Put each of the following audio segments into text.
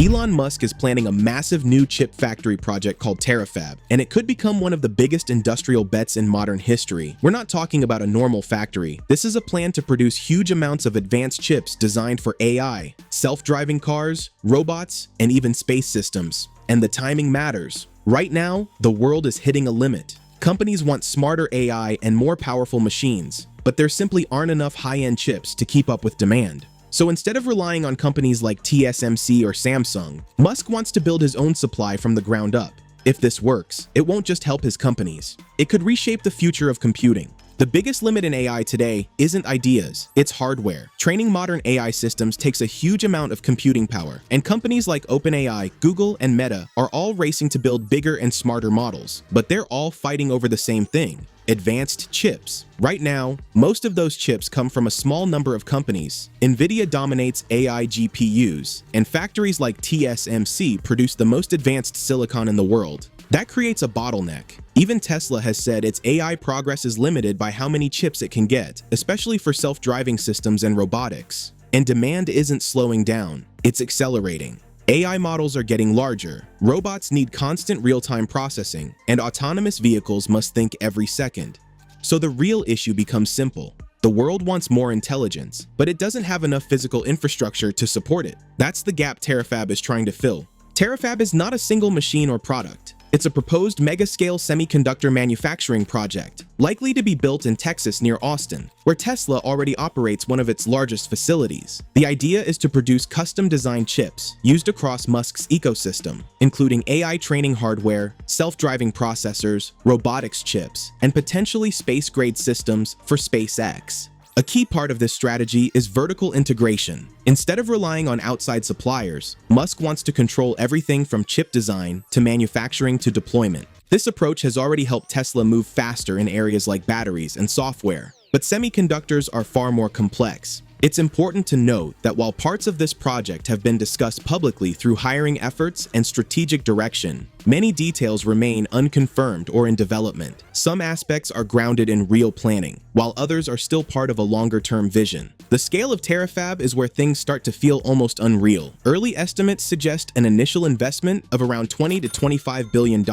Elon Musk is planning a massive new chip factory project called TeraFab, and it could become one of the biggest industrial bets in modern history. We're not talking about a normal factory. This is a plan to produce huge amounts of advanced chips designed for AI, self-driving cars, robots, and even space systems. And the timing matters. Right now, the world is hitting a limit. Companies want smarter AI and more powerful machines, but there simply aren't enough high-end chips to keep up with demand. So instead of relying on companies like TSMC or Samsung, Musk wants to build his own supply from the ground up. If this works, it won't just help his companies. It could reshape the future of computing. The biggest limit in AI today isn't ideas, it's hardware. Training modern AI systems takes a huge amount of computing power, and companies like OpenAI, Google, and Meta are all racing to build bigger and smarter models. But they're all fighting over the same thing: advanced chips. Right now, most of those chips come from a small number of companies. NVIDIA dominates AI GPUs, and factories like TSMC produce the most advanced silicon in the world. That creates a bottleneck. Even Tesla has said its AI progress is limited by how many chips it can get, especially for self-driving systems and robotics. And demand isn't slowing down, it's accelerating. AI models are getting larger, robots need constant real-time processing, and autonomous vehicles must think every second. So the real issue becomes simple. The world wants more intelligence, but it doesn't have enough physical infrastructure to support it. That's the gap TeraFab is trying to fill. TeraFab is not a single machine or product. It's a proposed mega-scale semiconductor manufacturing project, likely to be built in Texas near Austin, where Tesla already operates one of its largest facilities. The idea is to produce custom-designed chips used across Musk's ecosystem, including AI training hardware, self-driving processors, robotics chips, and potentially space-grade systems for SpaceX. A key part of this strategy is vertical integration. Instead of relying on outside suppliers, Musk wants to control everything from chip design to manufacturing to deployment. This approach has already helped Tesla move faster in areas like batteries and software, but semiconductors are far more complex. It's important to note that while parts of this project have been discussed publicly through hiring efforts and strategic direction, many details remain unconfirmed or in development. Some aspects are grounded in real planning, while others are still part of a longer-term vision. The scale of TeraFab is where things start to feel almost unreal. Early estimates suggest an initial investment of around $20 to $25 billion,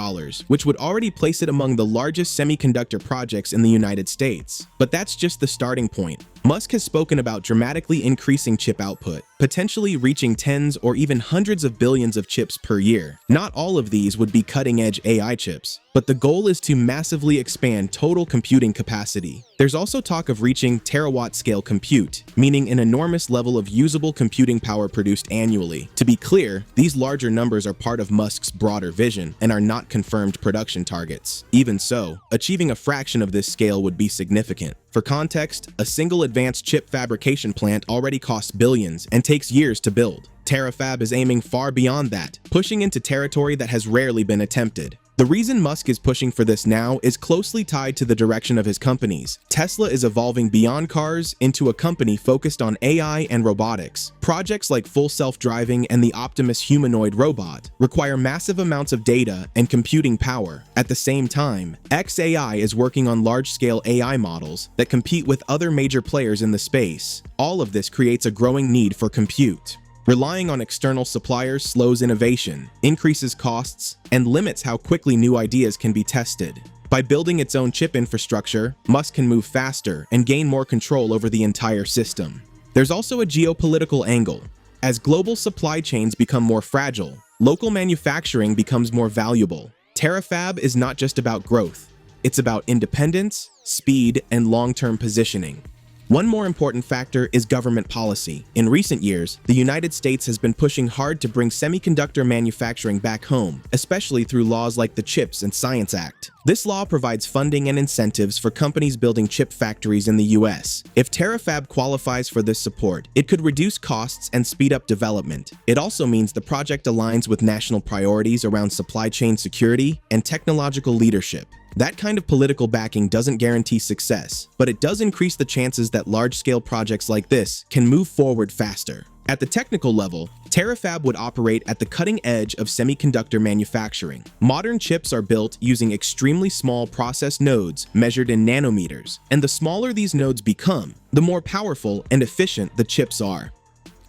which would already place it among the largest semiconductor projects in the United States. But that's just the starting point. Musk has spoken about dramatically increasing chip output, potentially reaching tens or even hundreds of billions of chips per year. Not all of these would be cutting-edge AI chips, but the goal is to massively expand total computing capacity. There's also talk of reaching terawatt-scale compute, meaning an enormous level of usable computing power produced annually. To be clear, these larger numbers are part of Musk's broader vision and are not confirmed production targets. Even so, achieving a fraction of this scale would be significant. For context, a single advanced chip fabrication plant already costs billions and takes years to build. TeraFab is aiming far beyond that, pushing into territory that has rarely been attempted. The reason Musk is pushing for this now is closely tied to the direction of his companies. Tesla is evolving beyond cars into a company focused on AI and robotics. Projects like full self-driving and the Optimus humanoid robot require massive amounts of data and computing power. At the same time, xAI is working on large-scale AI models that compete with other major players in the space. All of this creates a growing need for compute. Relying on external suppliers slows innovation, increases costs, and limits how quickly new ideas can be tested. By building its own chip infrastructure, Musk can move faster and gain more control over the entire system. There's also a geopolitical angle. As global supply chains become more fragile, local manufacturing becomes more valuable. TeraFab is not just about growth. It's about independence, speed, and long-term positioning. One more important factor is government policy. In recent years, the United States has been pushing hard to bring semiconductor manufacturing back home, especially through laws like the CHIPS and Science Act. This law provides funding and incentives for companies building chip factories in the US. If TeraFab qualifies for this support, it could reduce costs and speed up development. It also means the project aligns with national priorities around supply chain security and technological leadership. That kind of political backing doesn't guarantee success, but it does increase the chances that large-scale projects like this can move forward faster. At the technical level, TeraFab would operate at the cutting edge of semiconductor manufacturing. Modern chips are built using extremely small process nodes measured in nanometers, and the smaller these nodes become, the more powerful and efficient the chips are.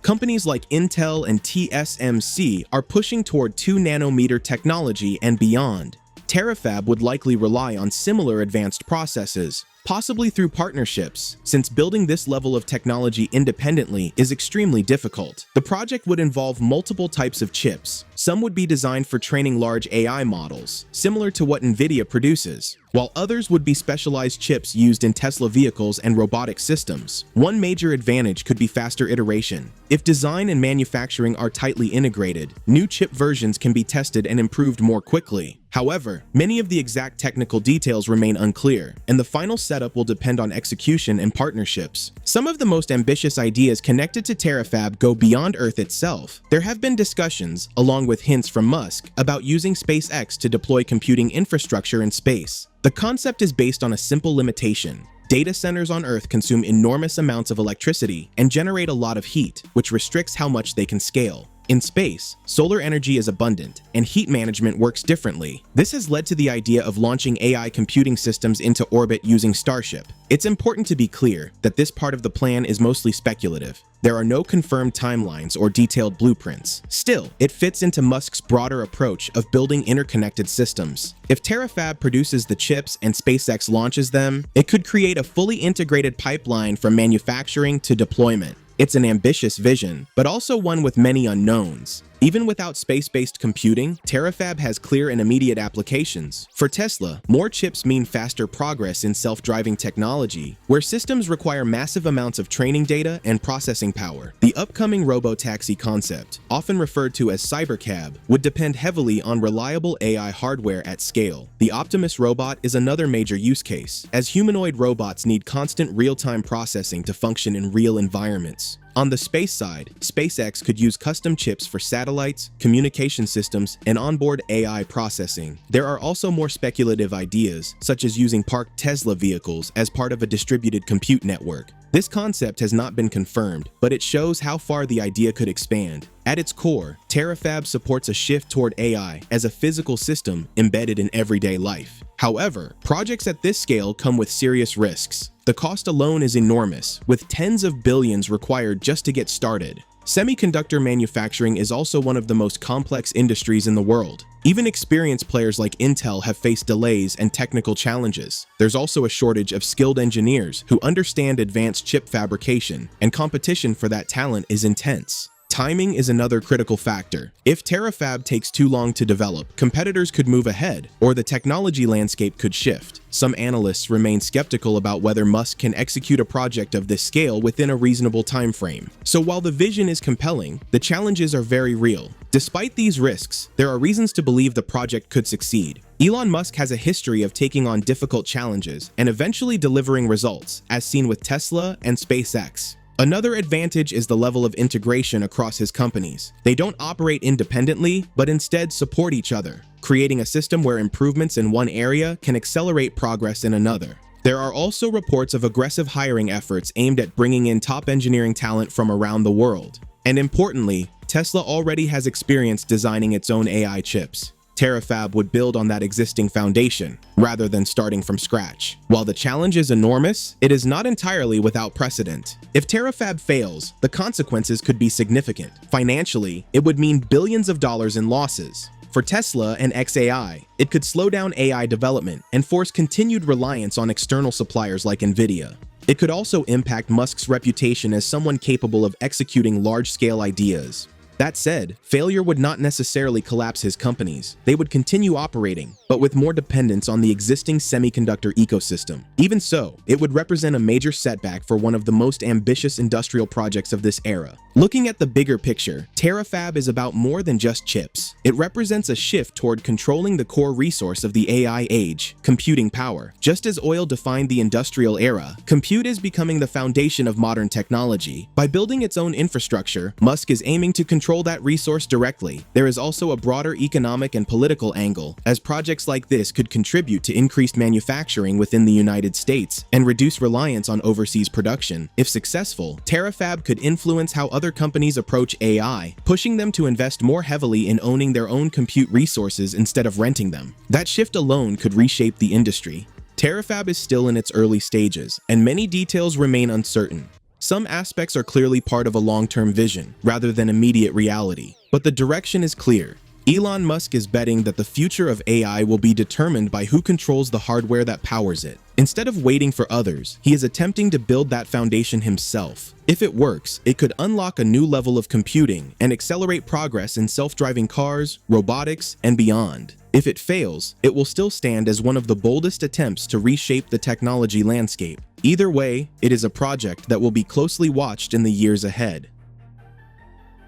Companies like Intel and TSMC are pushing toward 2-nanometer technology and beyond. TeraFab would likely rely on similar advanced processes, possibly through partnerships, since building this level of technology independently is extremely difficult. The project would involve multiple types of chips. Some would be designed for training large AI models, similar to what NVIDIA produces, while others would be specialized chips used in Tesla vehicles and robotic systems. One major advantage could be faster iteration. If design and manufacturing are tightly integrated, new chip versions can be tested and improved more quickly. However, many of the exact technical details remain unclear, and the final setup will depend on execution and partnerships. Some of the most ambitious ideas connected to TeraFab go beyond Earth itself. There have been discussions, along with hints from Musk, about using SpaceX to deploy computing infrastructure in space. The concept is based on a simple limitation. Data centers on Earth consume enormous amounts of electricity and generate a lot of heat, which restricts how much they can scale. In space, solar energy is abundant, and heat management works differently. This has led to the idea of launching AI computing systems into orbit using Starship. It's important to be clear that this part of the plan is mostly speculative. There are no confirmed timelines or detailed blueprints. Still, it fits into Musk's broader approach of building interconnected systems. If TeraFab produces the chips and SpaceX launches them, it could create a fully integrated pipeline from manufacturing to deployment. It's an ambitious vision, but also one with many unknowns. Even without space-based computing, TeraFab has clear and immediate applications. For Tesla, more chips mean faster progress in self-driving technology, where systems require massive amounts of training data and processing power. The upcoming robotaxi concept, often referred to as cybercab, would depend heavily on reliable AI hardware at scale. The Optimus robot is another major use case, as humanoid robots need constant real-time processing to function in real environments. On the space side, SpaceX could use custom chips for satellites, communication systems, and onboard AI processing. There are also more speculative ideas, such as using parked Tesla vehicles as part of a distributed compute network. This concept has not been confirmed, but it shows how far the idea could expand. At its core, TeraFab supports a shift toward AI as a physical system embedded in everyday life. However, projects at this scale come with serious risks. The cost alone is enormous, with tens of billions required just to get started. Semiconductor manufacturing is also one of the most complex industries in the world. Even experienced players like Intel have faced delays and technical challenges. There's also a shortage of skilled engineers who understand advanced chip fabrication, and competition for that talent is intense. Timing is another critical factor. If TeraFab takes too long to develop, competitors could move ahead, or the technology landscape could shift. Some analysts remain skeptical about whether Musk can execute a project of this scale within a reasonable time frame. So while the vision is compelling, the challenges are very real. Despite these risks, there are reasons to believe the project could succeed. Elon Musk has a history of taking on difficult challenges and eventually delivering results, as seen with Tesla and SpaceX. Another advantage is the level of integration across his companies. They don't operate independently, but instead support each other, creating a system where improvements in one area can accelerate progress in another. There are also reports of aggressive hiring efforts aimed at bringing in top engineering talent from around the world. And importantly, Tesla already has experience designing its own AI chips. TeraFab would build on that existing foundation, rather than starting from scratch. While the challenge is enormous, it is not entirely without precedent. If TeraFab fails, the consequences could be significant. Financially, it would mean billions of dollars in losses. For Tesla and xAI, it could slow down AI development and force continued reliance on external suppliers like NVIDIA. It could also impact Musk's reputation as someone capable of executing large-scale ideas. That said, failure would not necessarily collapse his companies. They would continue operating, but with more dependence on the existing semiconductor ecosystem. Even so, it would represent a major setback for one of the most ambitious industrial projects of this era. Looking at the bigger picture, TeraFab is about more than just chips. It represents a shift toward controlling the core resource of the AI age, computing power. Just as oil defined the industrial era, compute is becoming the foundation of modern technology. By building its own infrastructure, Musk is aiming to control that resource directly. There is also a broader economic and political angle, as projects like this could contribute to increased manufacturing within the United States and reduce reliance on overseas production. If successful, TeraFab could influence how other companies approach AI, pushing them to invest more heavily in owning their own compute resources instead of renting them. That shift alone could reshape the industry. TeraFab is still in its early stages, and many details remain uncertain. Some aspects are clearly part of a long-term vision, rather than immediate reality. But the direction is clear. Elon Musk is betting that the future of AI will be determined by who controls the hardware that powers it. Instead of waiting for others, he is attempting to build that foundation himself. If it works, it could unlock a new level of computing and accelerate progress in self-driving cars, robotics, and beyond. If it fails, it will still stand as one of the boldest attempts to reshape the technology landscape. Either way, it is a project that will be closely watched in the years ahead.